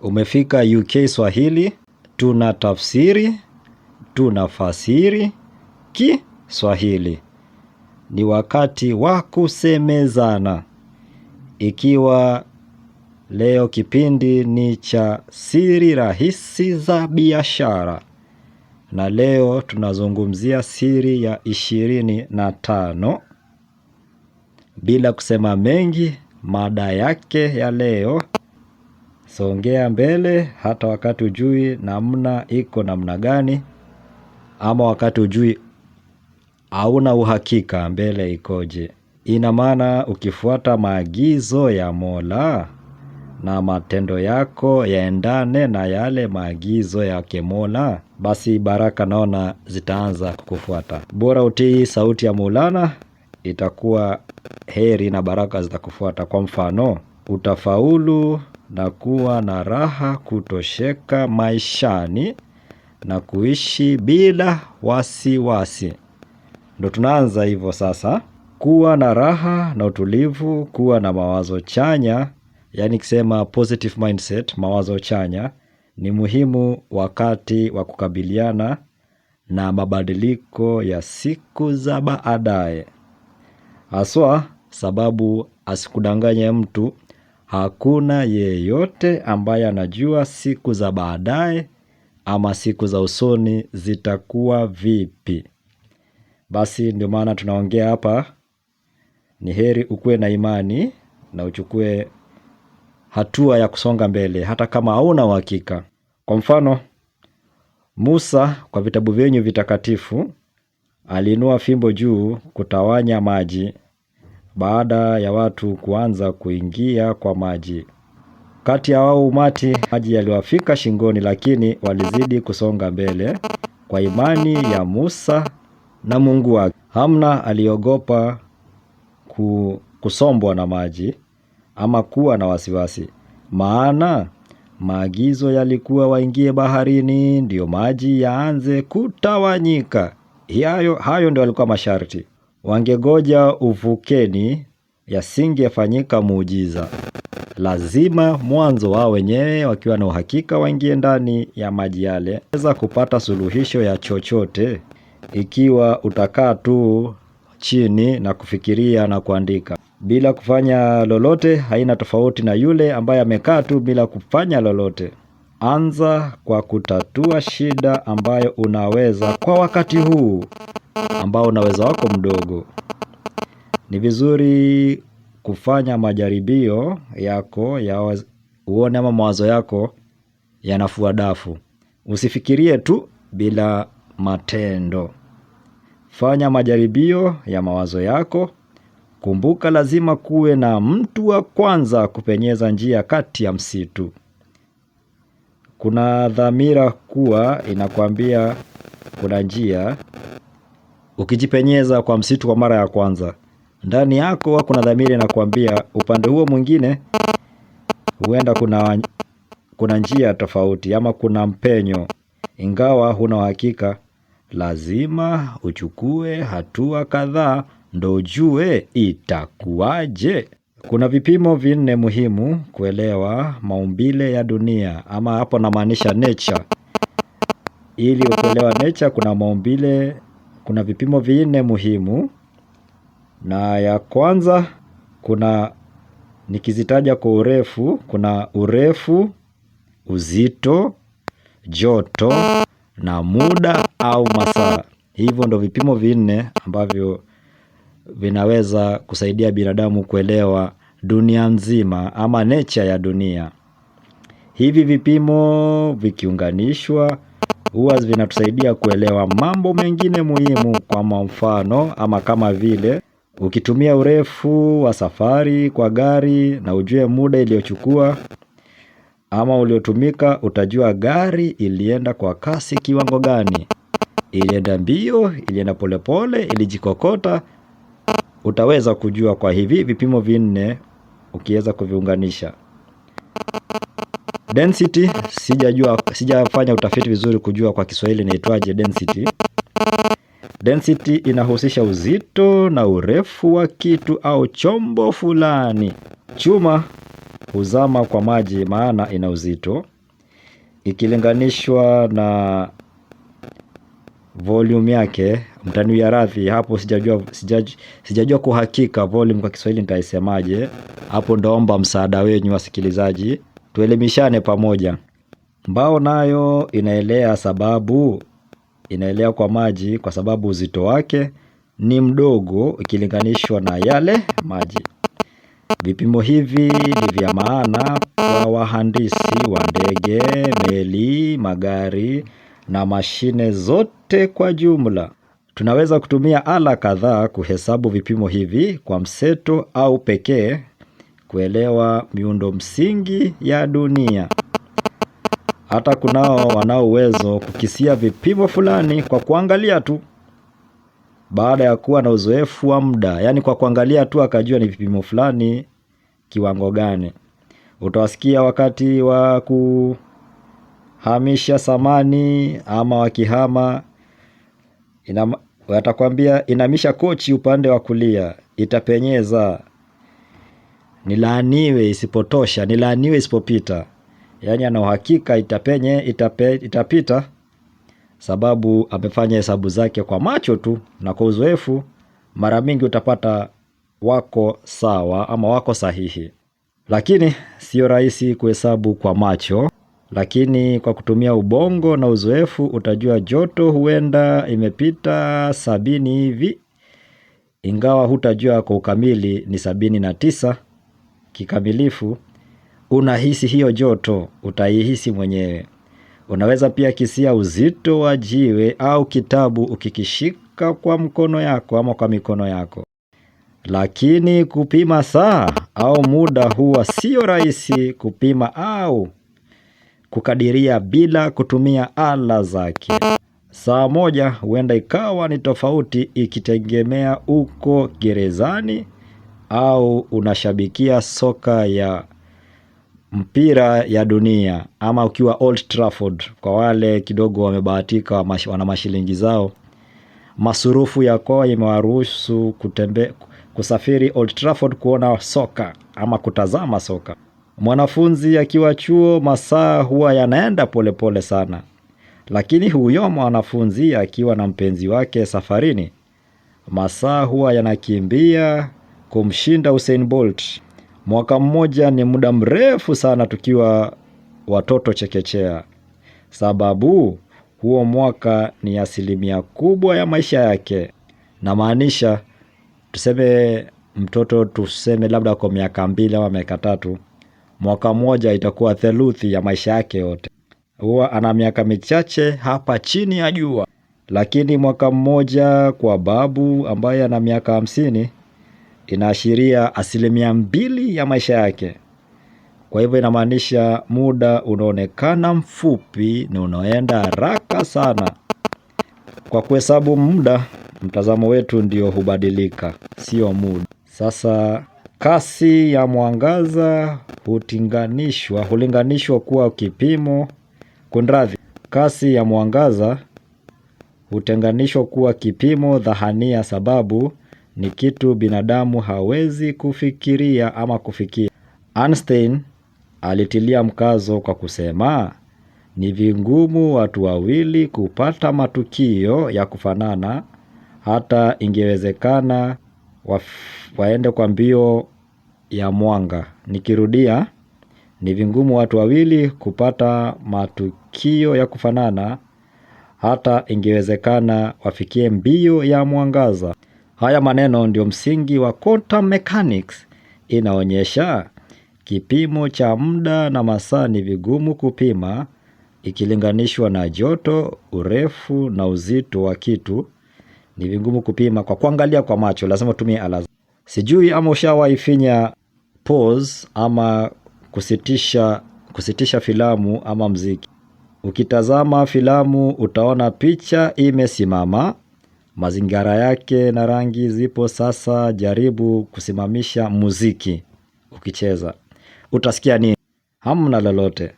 Umefika UK Swahili, tuna tafsiri, tuna fasiri Kiswahili. Ni wakati wa kusemezana. Ikiwa leo kipindi ni cha siri rahisi za biashara. Na leo tunazungumzia siri ya 25. Bila kusema mengi, mada yake ya leo. Songea mbele hata wakati ujui namna iko namna gani, ama wakati ujui hauna uhakika mbele ikoje. Ina maana ukifuata maagizo ya Mola na matendo yako yaendane na yale maagizo yake Mola, basi baraka naona zitaanza kukufuata. Bora utii sauti ya Maulana, itakuwa heri na baraka zitakufuata. Kwa mfano, utafaulu na kuwa na raha kutosheka maishani na kuishi bila wasiwasi. Ndo tunaanza hivyo sasa. Kuwa na raha na utulivu, kuwa na mawazo chanya, yani kusema positive mindset, mawazo chanya, ni muhimu wakati wa kukabiliana na mabadiliko ya siku za baadaye. Haswa sababu asikudanganye mtu, hakuna yeyote ambaye anajua siku za baadaye ama siku za usoni zitakuwa vipi. Basi ndio maana tunaongea hapa, ni heri ukue na imani na uchukue hatua ya kusonga mbele hata kama hauna uhakika. Kwa mfano, Musa kwa vitabu vyenyu vitakatifu aliinua fimbo juu kutawanya maji baada ya watu kuanza kuingia kwa maji. Kati ya wao umati, maji yaliwafika shingoni, lakini walizidi kusonga mbele kwa imani ya Musa na Mungu wake. Hamna aliogopa kusombwa na maji ama kuwa na wasiwasi, maana maagizo yalikuwa waingie baharini ndio maji yaanze kutawanyika. Hayo ndio yalikuwa masharti. Wangegoja uvukeni, yasingefanyika muujiza. Lazima mwanzo wao wenyewe wakiwa na uhakika waingie ndani ya maji yale. Weza kupata suluhisho ya chochote ikiwa utakaa tu chini na kufikiria na kuandika. Bila kufanya lolote haina tofauti na yule ambaye amekaa tu bila kufanya lolote. Anza kwa kutatua shida ambayo unaweza kwa wakati huu ambao unaweza wako mdogo. Ni vizuri kufanya majaribio yako ya uone ama mawazo yako yanafua dafu. Usifikirie tu bila matendo. Fanya majaribio ya mawazo yako. Kumbuka lazima kuwe na mtu wa kwanza kupenyeza njia kati ya msitu. Kuna dhamira kuwa inakwambia kuna njia. Ukijipenyeza kwa msitu kwa mara ya kwanza, ndani yako kuna dhamira inakwambia upande huo mwingine huenda kuna njia tofauti ama kuna mpenyo. Ingawa huna uhakika, lazima uchukue hatua kadhaa ndo ujue itakuwaje. Kuna vipimo 4 muhimu kuelewa maumbile ya dunia, ama hapo namaanisha nature. Ili kuelewa nature kuna maumbile, kuna vipimo 4 muhimu. Na ya kwanza kuna, nikizitaja kwa urefu, kuna urefu, uzito, joto na muda au masaa. Hivyo ndo vipimo 4 ambavyo vinaweza kusaidia binadamu kuelewa dunia nzima ama nature ya dunia. Hivi vipimo vikiunganishwa huwa vinatusaidia kuelewa mambo mengine muhimu, kwa mfano ama kama vile ukitumia urefu wa safari kwa gari na ujue muda iliyochukua ama uliotumika, utajua gari ilienda kwa kasi kiwango gani. Ilienda mbio, ilienda polepole, ilijikokota. Utaweza kujua kwa hivi vipimo 4 ukiweza kuviunganisha. Density, sijafanya utafiti vizuri kujua kwa Kiswahili inaitwaje density. Density inahusisha uzito na urefu wa kitu au chombo fulani. Chuma huzama kwa maji maana ina uzito. Ikilinganishwa na volume yake, mtaniwia radhi hapo sijajua kwa hakika volume kwa Kiswahili nitaisemaje. Hapo ndaomba msaada wenu wasikilizaji, tuelimishane pamoja. Mbao nayo inaelea kwa maji kwa sababu uzito wake ni mdogo ikilinganishwa na yale maji. Vipimo hivi ni vya maana kwa wahandisi wa ndege, meli, magari na mashine zote kwa jumla. Tunaweza kutumia ala kadhaa kuhesabu vipimo hivi kwa mseto au pekee kuelewa miundo msingi ya dunia. Hata kunao wanao uwezo kukisia vipimo fulani kwa kuangalia tu, baada ya kuwa na uzoefu wa muda. Yani kwa kuangalia tu akajua ni vipimo fulani kiwango gani. Utawasikia wakati wa kuhamisha samani ama wakihama, watakwambia inamisha kochi upande wa kulia, itapenyeza. Nilaaniwe isipotosha, nilaaniwe isipopita. Yani ana uhakika itapita sababu amefanya hesabu zake kwa macho tu, na kwa uzoefu mara mingi utapata wako sawa ama wako sahihi. Lakini sio rahisi kuhesabu kwa macho, lakini kwa kutumia ubongo na uzoefu utajua joto huenda imepita 70 hivi. Ingawa hutajua kwa ukamili ni 79 kikamilifu, unahisi hiyo joto, utaihisi mwenyewe. Unaweza pia kisia uzito wa jiwe au kitabu ukikishika kwa mkono yako ama kwa mikono yako. Lakini kupima saa au muda huwa sio rahisi kupima au kukadiria bila kutumia ala zake. Saa moja huenda ikawa ni tofauti ikitegemea uko gerezani au unashabikia soka ya mpira ya dunia, ama ukiwa Old Trafford kwa wale kidogo wamebahatika wana mashilingi zao. Masurufu yako imewaruhusu kusafiri Old Trafford kuona soka ama kutazama soka. Mwanafunzi akiwa chuo masaa huwa yanaenda polepole sana. Lakini huyo mwanafunzi akiwa na mpenzi wake safarini, masaa huwa yanakimbia kumshinda Usain Bolt. Mwaka mmoja ni muda mrefu sana tukiwa watoto chekechea, sababu huo mwaka ni 1% kubwa ya maisha yake. Na maanisha tuseme mtoto labda kwa miaka 2 au miaka 3, mwaka mmoja itakuwa theluthi ya maisha yake yote. Huwa ana miaka michache hapa chini ya jua. Lakini mwaka mmoja kwa babu ambaye ana miaka 50 inaashiria 2% ya maisha yake. Kwa hivyo inamaanisha muda unaonekana mfupi na unaenda haraka sana. Kwa kuhesabu muda, mtazamo wetu ndio hubadilika, sio muda. Sasa kasi ya mwangaza hulinganishwa kuwa kipimo. Kasi ya mwangaza hutenganishwa kuwa kipimo dhahania sababu ni kitu binadamu hawezi kufikiria ama kufikia. Einstein alitilia mkazo kwa kusema, ni vingumu watu wawili kupata matukio ya kufanana, hata ingewezekana waende kwa mbio ya mwanga. Nikirudia, ni vingumu watu wawili kupata matukio ya kufanana, hata ingewezekana wafikie mbio ya mwangaza. Haya maneno ndio msingi wa quantum mechanics. Inaonyesha kipimo cha muda na masaa ni vigumu kupima ikilinganishwa na joto, urefu na uzito wa kitu. Ni vigumu kupima kwa kuangalia kwa macho, lazima tumie ala. Sijui ama ushawahi finya pause ama kusitisha filamu ama mziki. Ukitazama filamu utaona picha imesimama, mazingara yake na rangi zipo. Sasa jaribu kusimamisha muziki ukicheza, utasikia nini? Hamna lolote.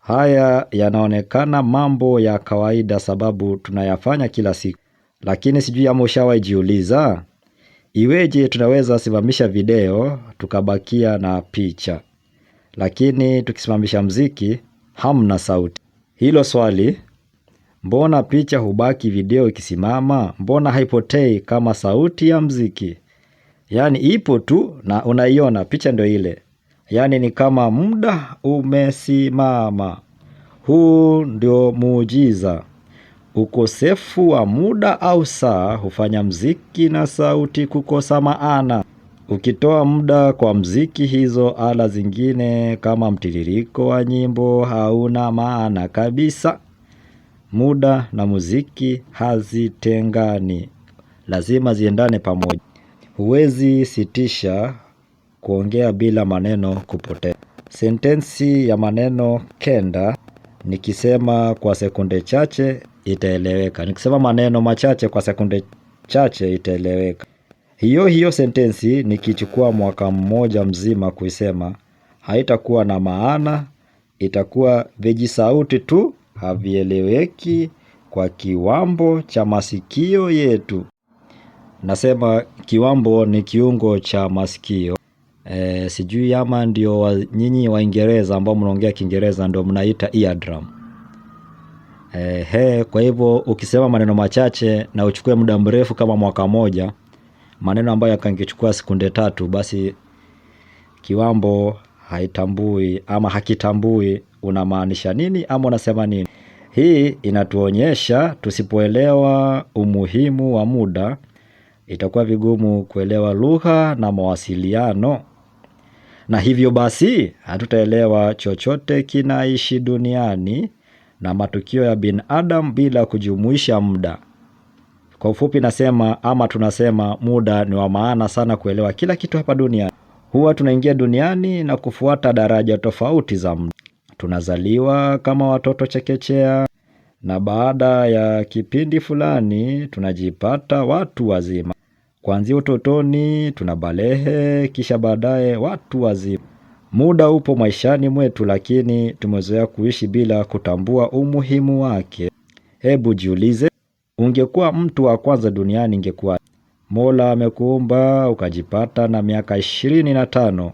Haya yanaonekana mambo ya kawaida sababu tunayafanya kila siku. Lakini sijui ama ushawahi jiuliza, iweje tunaweza simamisha video tukabakia na picha? lakini tukisimamisha mziki hamna sauti. Hilo swali, mbona picha hubaki video ikisimama? Mbona haipotei kama sauti ya mziki? Yaani ipo tu na unaiona picha ndio ile. Yaani ni kama muda umesimama. Huu ndio muujiza. Ukosefu wa muda au saa hufanya mziki na sauti kukosa maana. Ukitoa muda kwa mziki, hizo ala zingine kama mtiririko wa nyimbo hauna maana kabisa. Muda na muziki hazitengani, lazima ziendane pamoja. Huwezi sitisha kuongea bila maneno kupotea. Sentensi ya maneno kenda, nikisema kwa sekunde chache itaeleweka. Nikisema maneno machache kwa sekunde chache itaeleweka. Hiyo sentensi nikichukua mwaka mmoja mzima kuisema, haitakuwa na maana, itakuwa vijisauti tu, havieleweki kwa kiwambo cha masikio yetu. Nasema kiwambo ni kiungo cha masikio. Sijui ama ndio nyinyi Waingereza ambao mnaongea Kiingereza ndio mnaita eardrum. Kwa hivyo ukisema maneno machache na uchukue muda mrefu kama mwaka moja, maneno ambayo yakangechukua sekunde 3, basi kiwambo haitambui ama hakitambui unamaanisha nini ama unasema nini. Hii inatuonyesha tusipoelewa umuhimu wa muda, itakuwa vigumu kuelewa lugha na mawasiliano. Na hivyo basi hatutaelewa chochote kinaishi duniani na matukio ya binadamu bila kujumuisha muda. Kwa ufupi nasema ama tunasema muda ni wa maana sana kuelewa kila kitu hapa duniani. Huwa tunaingia duniani na kufuata daraja tofauti za muda. Tunazaliwa kama watoto chekechea na baada ya kipindi fulani tunajipata watu wazima. Kuanzia utotoni tunabalehe kisha baadaye watu wazima. Muda upo maishani mwetu lakini tumezoea kuishi bila kutambua umuhimu wake. Hebu jiulize, ungekuwa mtu wa kwanza duniani ingekuwa. Mola amekuumba ukajipata na miaka 25.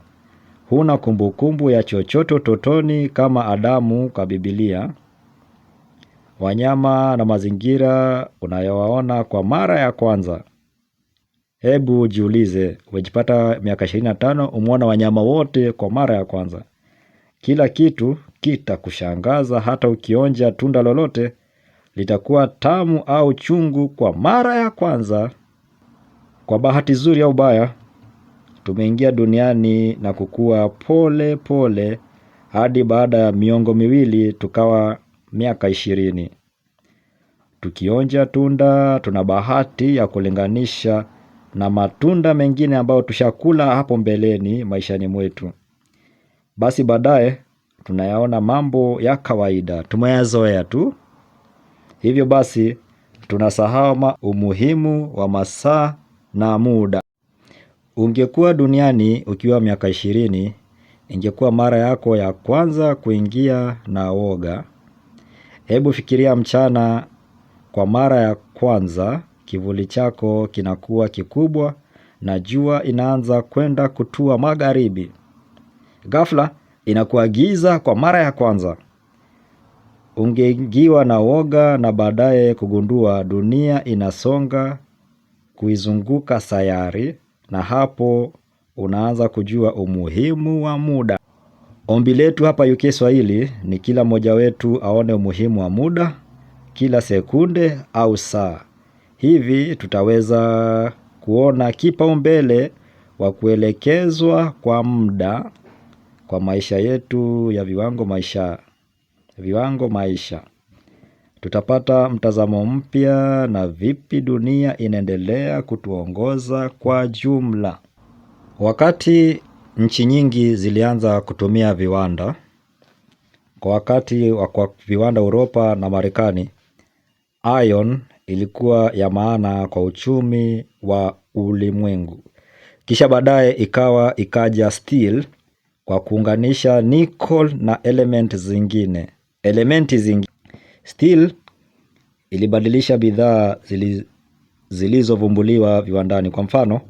Huna kumbukumbu ya chochote utotoni kama Adamu kwa Biblia. Wanyama na mazingira unayowaona kwa mara ya kwanza. Hebu jiulize, umejipata miaka 25 umeona wanyama wote kwa mara ya kwanza. Kila kitu kitakushangaza, hata ukionja tunda lolote litakuwa tamu au chungu kwa mara ya kwanza. Kwa bahati nzuri au baya, tumeingia duniani na kukua pole pole hadi baada ya miongo miwili tukawa miaka 20. Tukionja tunda tuna bahati ya kulinganisha na matunda mengine ambayo tushakula hapo mbeleni maishani mwetu. Basi baadaye tunayaona mambo ya kawaida, tumeyazoea tu. Hivyo basi tunasahau umuhimu wa masaa na muda. Ungekuwa duniani ukiwa miaka 20, ingekuwa mara yako ya kwanza kuingia na woga. Hebu fikiria mchana kwa mara ya kwanza, kivuli chako kinakuwa kikubwa na jua inaanza kwenda kutua magharibi. Ghafla inakuwa giza kwa mara ya kwanza. Ungeingiwa na woga na baadaye kugundua dunia inasonga kuizunguka sayari, na hapo unaanza kujua umuhimu wa muda. Ombi letu hapa UK Swahili ni kila mmoja wetu aone umuhimu wa muda, kila sekunde au saa. Hivi tutaweza kuona kipaumbele wa kuelekezwa kwa muda kwa maisha yetu ya viwango maisha. Tutapata mtazamo mpya na vipi dunia inaendelea kutuongoza kwa jumla. Wakati nchi nyingi zilianza kutumia viwanda, kwa wakati wa viwanda Uropa na Marekani, iron ilikuwa ya maana kwa uchumi wa ulimwengu. Kisha baadaye ikaja steel kwa kuunganisha nickel na elementi zingine. Steel ilibadilisha bidhaa zilizovumbuliwa viwandani. Kwa mfano,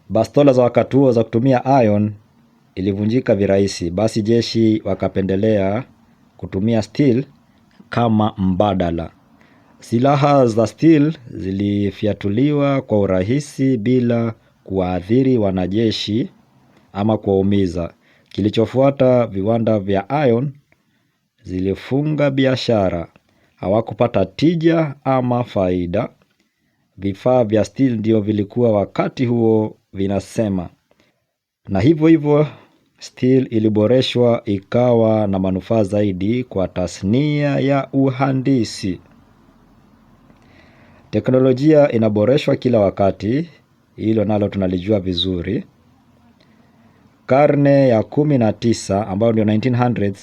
bastola za wakati huo za kutumia iron ilivunjika virahisi, basi jeshi wakapendelea kutumia steel kama mbadala. Silaha za steel zilifiatuliwa kwa urahisi bila kuwaathiri wanajeshi ama kuwaumiza. Kilichofuata, viwanda vya iron zilifunga biashara, hawakupata tija ama faida. Vifaa vya steel ndio vilikuwa wakati huo vinasema, na hivyo steel iliboreshwa ikawa na manufaa zaidi kwa tasnia ya uhandisi. Teknolojia inaboreshwa kila wakati, hilo nalo tunalijua vizuri. Karne ya 19 ambayo ndio 1900s,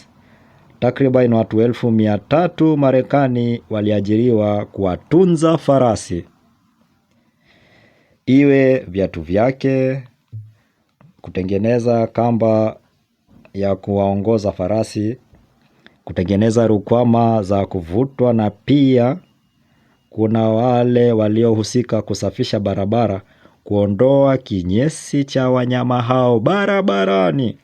takriban watu 1300 Marekani waliajiriwa kuwatunza farasi. Iwe viatu vyake, kutengeneza kamba ya kuwaongoza farasi, kutengeneza rukwama za kuvutwa, na pia kuna wale waliohusika kusafisha barabara, kuondoa kinyesi cha wanyama hao barabarani.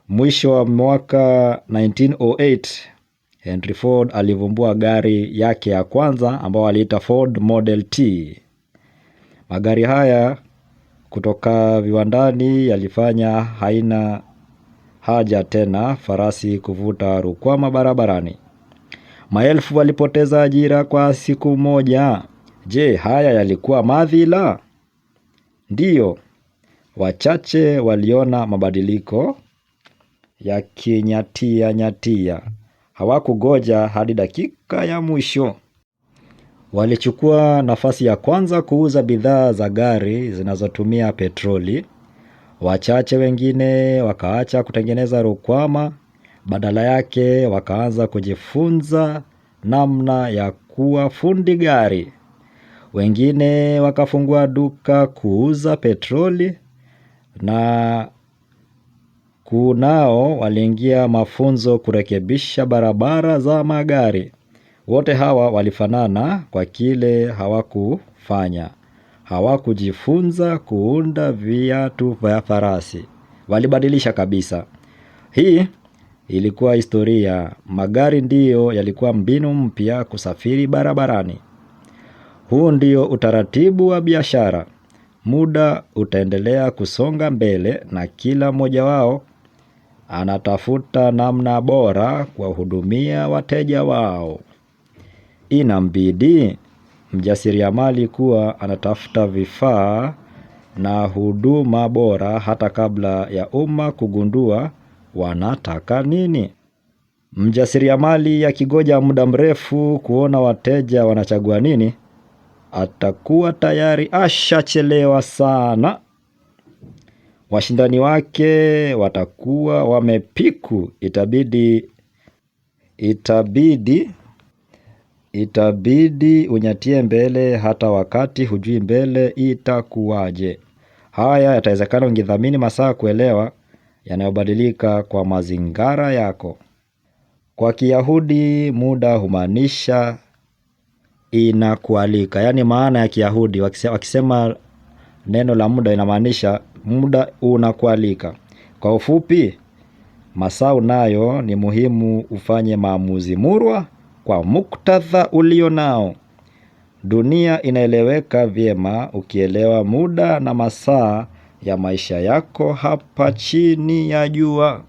Mwisho wa mwaka 1908, Henry Ford alivumbua gari yake ya kwanza ambao aliita Ford Model T. Magari haya kutoka viwandani yalifanya haina haja tena farasi kuvuta rukwama barabarani. Maelfu walipoteza ajira kwa siku moja. Je, haya yalikuwa madhila? Ndiyo. Wachache waliona mabadiliko ya kinyatia. Hawakugoja hadi dakika ya mwisho. Walichukua nafasi ya kwanza kuuza bidhaa za gari zinazotumia petroli. Wachache wengine wakaacha kutengeneza rukwama, badala yake wakaanza kujifunza namna ya kuwa fundi gari. Wengine wakafungua duka kuuza petroli, na kunao waliingia mafunzo kurekebisha barabara za magari. Wote hawa walifanana kwa kile hawakufanya. Hawakujifunza kuunda viatu vya farasi. Walibadilisha kabisa. Hii ilikuwa historia. Magari ndiyo yalikuwa mbinu mpya kusafiri barabarani. Huu ndio utaratibu wa biashara. Muda utaendelea kusonga mbele na kila mmoja wao anatafuta namna bora kuwahudumia wateja wao. Inambidi mjasiriamali kuwa anatafuta vifaa na huduma bora hata kabla ya umma kugundua wanataka nini. Mjasiriamali akigoja muda mrefu kuona wateja wanachagua nini, atakuwa tayari ashachelewa sana. Washindani wake watakuwa wamepiku. Itabidi unyatie mbele hata wakati hujui mbele itakuwaje. Haya yatawezekana ungedhamini masaa kuelewa yanayobadilika kwa mazingara yako. Kwa Kiyahudi muda humaanisha inakualika. Yaani maana ya Kiyahudi wakisema neno la muda inamaanisha muda unakualika. Kwa ufupi, masaa nayo ni muhimu ufanye maamuzi murwa kwa muktadha ulio nao. Dunia inaeleweka vyema ukielewa muda na masaa ya maisha yako hapa chini ya jua.